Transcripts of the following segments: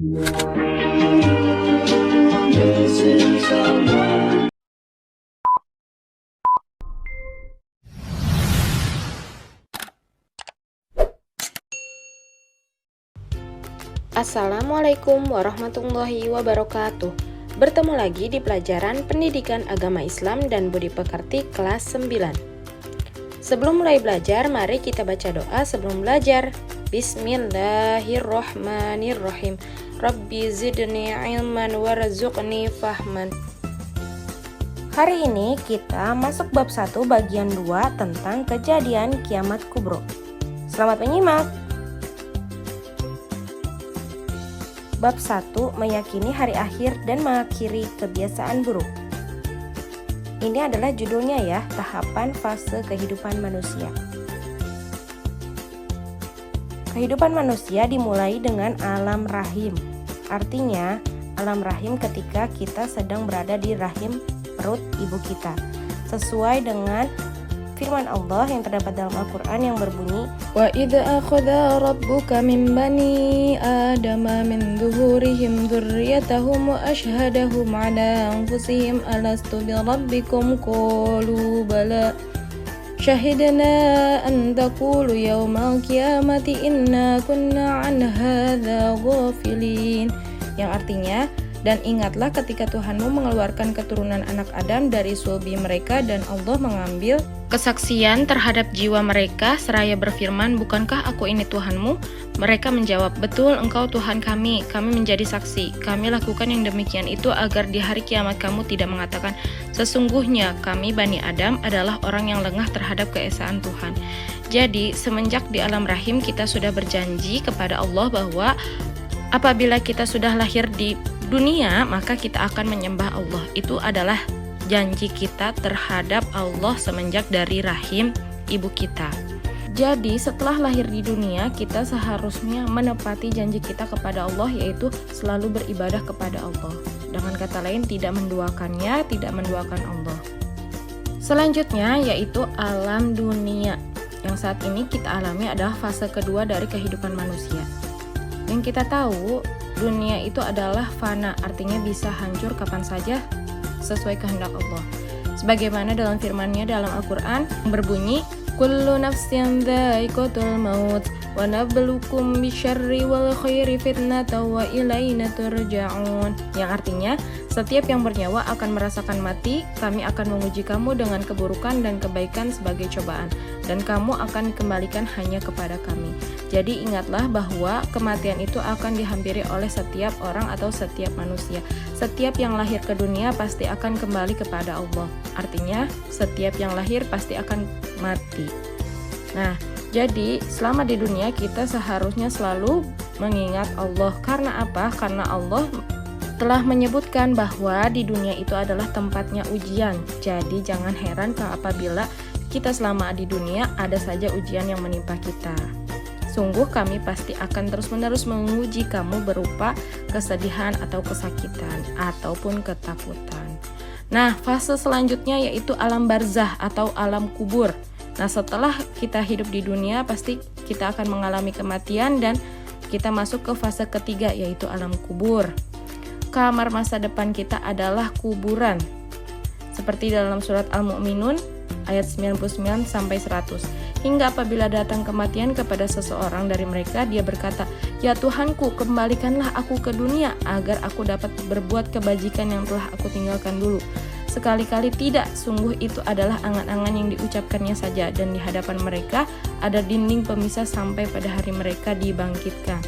Assalamualaikum warahmatullahi wabarakatuh. Bertemu lagi di pelajaran Pendidikan Agama Islam dan Budi Pekerti kelas 9. Sebelum mulai belajar, mari kita baca doa sebelum belajar. Bismillahirrohmanirrohim. Rabbi zidni ilman warzuqni fahman. Hari ini kita masuk bab 1 bagian 2 tentang kejadian kiamat kubro. Selamat menyimak. Bab 1 meyakini hari akhir dan mengakhiri kebiasaan buruk. Ini adalah judulnya ya, tahapan fase kehidupan manusia. Kehidupan manusia dimulai dengan alam rahim. Artinya, alam rahim ketika kita sedang berada di rahim perut ibu kita. Sesuai dengan firman Allah yang terdapat dalam Al-Quran yang berbunyi, Wa idza akhadha rabbuka min bani adama min zuhurihim dzurriyyatahum wa ashhadahum ala anfusihim alastu bi rabbikum qalu bala syahidna an taqulu yawmal qiyamati inna kunna an hadza ghafilin, yang artinya, dan ingatlah ketika Tuhanmu mengeluarkan keturunan anak Adam dari sulbi mereka dan Allah mengambil kesaksian terhadap jiwa mereka seraya berfirman, bukankah aku ini Tuhanmu? Mereka menjawab, betul, engkau Tuhan kami menjadi saksi. Kami lakukan yang demikian itu agar di hari kiamat kamu tidak mengatakan, sesungguhnya kami Bani Adam adalah orang yang lengah terhadap keesaan Tuhan. Jadi, semenjak di alam rahim kita sudah berjanji kepada Allah bahwa apabila kita sudah lahir di dunia, maka kita akan menyembah Allah. Itu adalah janji kita terhadap Allah semenjak dari rahim ibu kita. Jadi setelah lahir di dunia, kita seharusnya menepati janji kita kepada Allah, yaitu selalu beribadah kepada Allah. Dengan kata lain, tidak menduakannya, tidak menduakan Allah. Selanjutnya yaitu alam dunia. Yang saat ini kita alami adalah fase kedua dari kehidupan manusia. Yang kita tahu, dunia itu adalah fana, artinya bisa hancur kapan saja sesuai kehendak Allah. Sebagaimana dalam firman-Nya dalam Al-Qur'an berbunyi, kullu nafsin dha'iqatul maut wa nabluukum bisyarri wal khairi fitnatan wa ilaina turja'un, yang artinya setiap yang bernyawa akan merasakan mati, kami akan menguji kamu dengan keburukan dan kebaikan sebagai cobaan, dan kamu akan dikembalikan hanya kepada kami. Jadi ingatlah bahwa kematian itu akan dihampiri oleh setiap orang atau setiap manusia. Setiap yang lahir ke dunia pasti akan kembali kepada Allah. Artinya setiap yang lahir pasti akan mati. Nah, jadi selama di dunia kita seharusnya selalu mengingat Allah. Karena apa? Karena Allah telah menyebutkan bahwa di dunia itu adalah tempatnya ujian. Jadi jangan heran apabila kita selama di dunia ada saja ujian yang menimpa kita. Sungguh kami pasti akan terus-menerus menguji kamu berupa kesedihan atau kesakitan ataupun ketakutan. Nah, fase selanjutnya yaitu alam barzah atau alam kubur. Nah, setelah kita hidup di dunia pasti kita akan mengalami kematian dan kita masuk ke fase ketiga yaitu alam kubur. Kamar masa depan kita adalah kuburan. Seperti dalam surat Al-Mu'minun ayat 99 sampai 100. Hingga apabila datang kematian kepada seseorang dari mereka, dia berkata, ya Tuhanku, kembalikanlah aku ke dunia agar aku dapat berbuat kebajikan yang telah aku tinggalkan dulu. Sekali-kali tidak, sungguh itu adalah angan-angan yang diucapkannya saja, dan di hadapan mereka ada dinding pemisah sampai pada hari mereka dibangkitkan.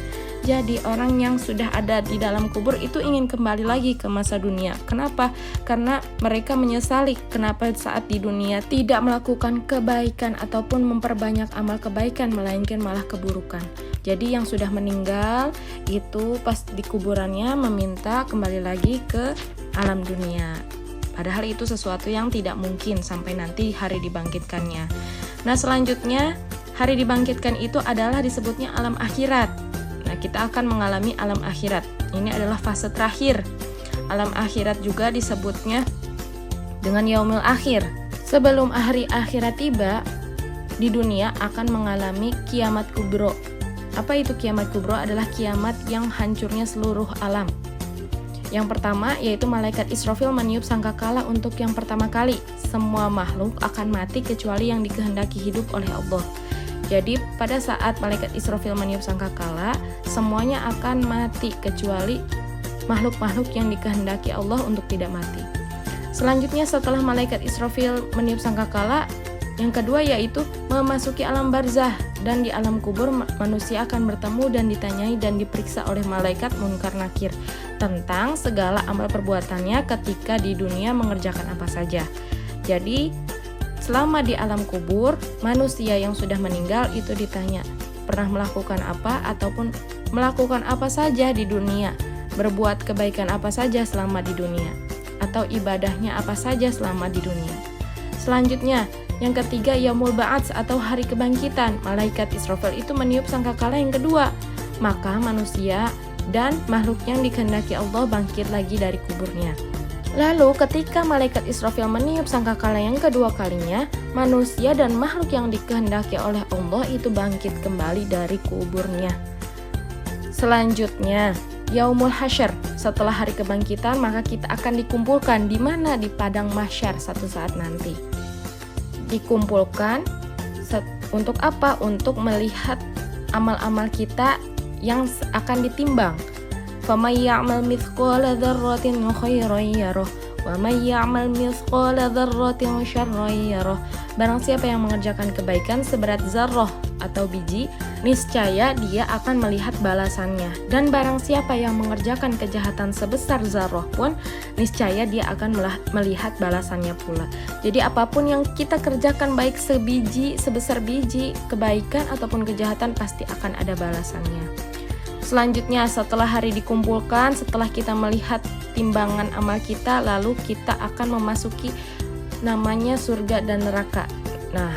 Jadi orang yang sudah ada di dalam kubur itu ingin kembali lagi ke masa dunia. Kenapa? Karena mereka menyesali kenapa saat di dunia tidak melakukan kebaikan ataupun memperbanyak amal kebaikan, melainkan malah keburukan. Jadi yang sudah meninggal itu pas di kuburannya meminta kembali lagi ke alam dunia. Padahal itu sesuatu yang tidak mungkin sampai nanti hari dibangkitkannya. Nah, selanjutnya hari dibangkitkan itu adalah disebutnya alam akhirat. Nah, kita akan mengalami alam akhirat. Ini adalah fase terakhir. Alam akhirat juga disebutnya dengan yaumil akhir. Sebelum hari akhirat tiba, di dunia akan mengalami kiamat kubro. Apa itu kiamat kubro? Adalah kiamat yang hancurnya seluruh alam. Yang pertama yaitu malaikat Israfil meniup sangkakala untuk yang pertama kali. Semua makhluk akan mati kecuali yang dikehendaki hidup oleh Allah. Jadi pada saat malaikat Israfil meniup sangkakala, semuanya akan mati kecuali makhluk-makhluk yang dikehendaki Allah untuk tidak mati. Selanjutnya setelah malaikat Israfil meniup sangkakala, yang kedua yaitu memasuki alam barzah, dan di alam kubur manusia akan bertemu dan ditanyai dan diperiksa oleh malaikat Munkar Nakir tentang segala amal perbuatannya ketika di dunia mengerjakan apa saja. Jadi selama di alam kubur, manusia yang sudah meninggal itu ditanya pernah melakukan apa ataupun melakukan apa saja di dunia, berbuat kebaikan apa saja selama di dunia, atau ibadahnya apa saja selama di dunia. Selanjutnya, yang ketiga yaumul ba'ats atau hari kebangkitan. Malaikat Israfil itu meniup sangkakala yang kedua. Maka manusia dan makhluk yang dikehendaki Allah bangkit lagi dari kuburnya. Lalu ketika malaikat Israfil meniup sangkakala yang kedua kalinya, manusia dan makhluk yang dikehendaki oleh Allah itu bangkit kembali dari kuburnya. Selanjutnya, yaumul hasyr. Setelah hari kebangkitan, maka kita akan dikumpulkan di mana? Di padang mahsyar satu saat nanti. Dikumpulkan untuk apa? Untuk melihat amal-amal kita yang akan ditimbang. فَمَنْ يَعْمَلْ مِثْقَالَ ذَرَّةٍ خَيْرًا يَرَهُ وَمَنْ يَعْمَلْ مِثْقَالَ ذَرَّةٍ شَرًّا يَرَهُ. Barang siapa yang mengerjakan kebaikan seberat zarrah atau biji, niscaya dia akan melihat balasannya. Dan barang siapa yang mengerjakan kejahatan sebesar zarrah pun, niscaya dia akan melihat balasannya pula. Jadi apapun yang kita kerjakan, baik sebesar biji kebaikan ataupun kejahatan, pasti akan ada balasannya. Selanjutnya setelah hari dikumpulkan, setelah kita melihat timbangan amal kita, lalu kita akan memasuki namanya surga dan neraka. Nah,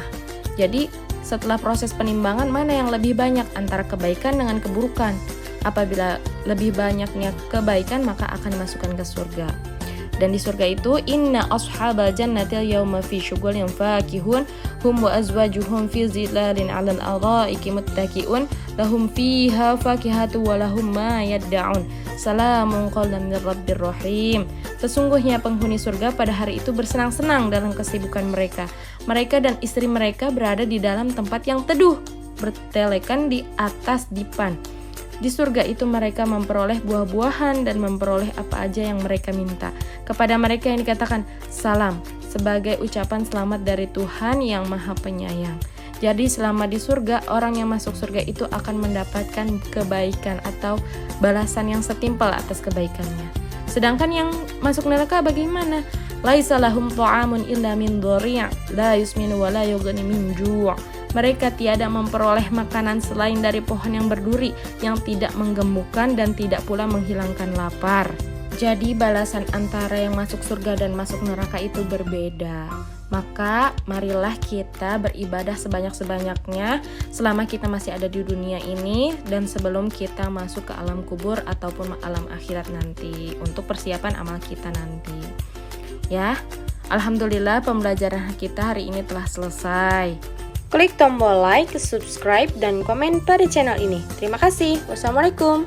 jadi setelah proses penimbangan, mana yang lebih banyak antara kebaikan dengan keburukan? Apabila lebih banyaknya kebaikan, maka akan dimasukkan ke surga. Dan di surga itu, inna ashabal jannatil yawma fi syughulin fakihun hum wa azwajuhum fi zilalin 'alal araiki muttaqiun lahum fiha fakihatu wa lahum ma yad'un salamun qawlan mir rabbir rahim. Sesungguhnya penghuni surga pada hari itu bersenang-senang dalam kesibukan mereka. Mereka dan istri mereka berada di dalam tempat yang teduh, bertelekan di atas dipan. Di surga itu mereka memperoleh buah-buahan dan memperoleh apa aja yang mereka minta. Kepada mereka yang dikatakan salam, sebagai ucapan selamat dari Tuhan yang Maha Penyayang. Jadi selama di surga, orang yang masuk surga itu akan mendapatkan kebaikan atau balasan yang setimpal atas kebaikannya. Sedangkan yang masuk neraka bagaimana? Laisa lahum ta'amun illa min dhari' la yusminu wa la yughni min ju'. Mereka tiada memperoleh makanan selain dari pohon yang berduri, yang tidak menggemukkan dan tidak pula menghilangkan lapar. Jadi balasan antara yang masuk surga dan masuk neraka itu berbeda. Maka marilah kita beribadah sebanyak-banyaknya selama kita masih ada di dunia ini, dan sebelum kita masuk ke alam kubur ataupun alam akhirat nanti, untuk persiapan amal kita nanti. Ya, alhamdulillah pembelajaran kita hari ini telah selesai. Klik tombol like, subscribe, dan komen pada channel ini. Terima kasih. Wassalamualaikum.